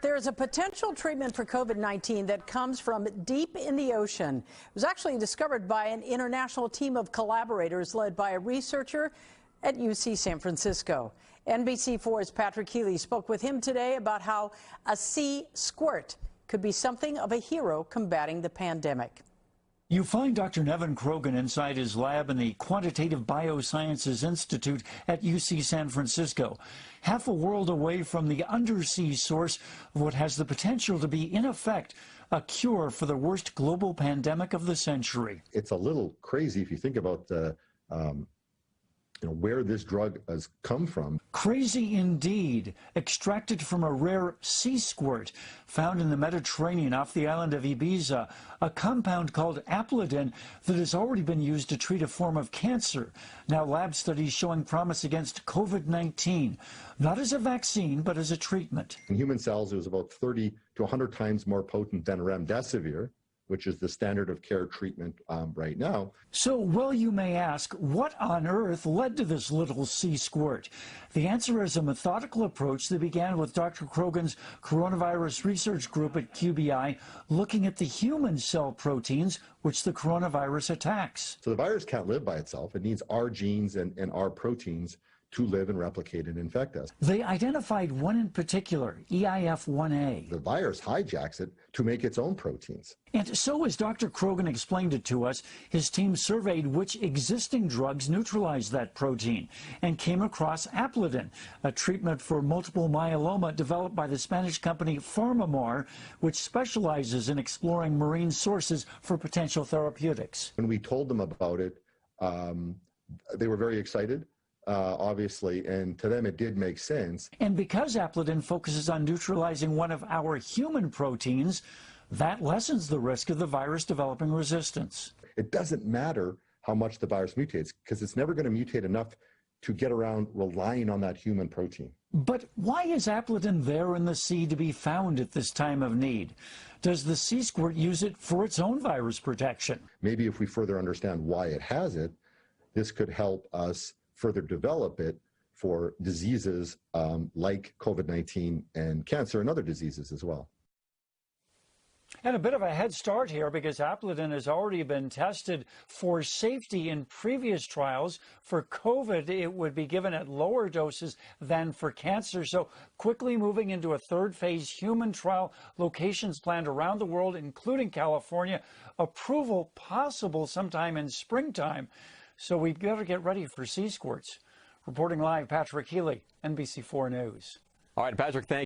There's a potential treatment for COVID-19 that comes from deep in the ocean. It was actually discovered by an international team of collaborators led by a researcher at UC San Francisco. NBC4's Patrick Healy spoke with him today about how a sea squirt could be something of a hero combating the pandemic. You find Dr. Novan Krogan inside his lab in the Quantitative Biosciences Institute at UC San Francisco, half a world away from the undersea source of what has the potential to be, in effect, a cure for the worst global pandemic of the century. It's a little crazy if you think about the where this drug has come from. Crazy indeed. Extracted from a rare sea squirt found in the Mediterranean off the island of Ibiza, a compound called Aplidin that has already been used to treat a form of cancer. Now lab studies showing promise against COVID-19, not as a vaccine, but as a treatment. In human cells, it was about 30 to 100 times more potent than remdesivir, which is the standard of care treatment right now. So, well, you may ask, what on earth led to this little sea squirt? The answer is a methodical approach that began with Dr. Krogan's coronavirus research group at QBI, looking at the human cell proteins which the coronavirus attacks. So the virus can't live by itself. It needs our genes and our proteins to live and replicate and infect us. They identified one in particular, EIF1A. The virus hijacks it to make its own proteins. And so, as Dr. Krogan explained it to us, his team surveyed which existing drugs neutralize that protein and came across Aplidin, a treatment for multiple myeloma developed by the Spanish company PharmaMar, which specializes in exploring marine sources for potential therapeutics. When we told them about it, they were very excited. Obviously, and to them it did make sense. And because Aplidin focuses on neutralizing one of our human proteins, that lessens the risk of the virus developing resistance. It doesn't matter how much the virus mutates, because it's never going to mutate enough to get around relying on that human protein. But why is Aplidin there in the sea to be found at this time of need? Does the sea squirt use it for its own virus protection? Maybe if we further understand why it has it, this could help us further develop it for diseases like COVID-19 and cancer and other diseases as well. And a bit of a head start here because Aplidin has already been tested for safety in previous trials. For COVID, it would be given at lower doses than for cancer. So quickly moving into a third phase human trial, locations planned around the world, including California, approval possible sometime in springtime. So we've got to get ready for sea squirts. Reporting live, Patrick Healy, NBC4 News. All right, Patrick, thank you.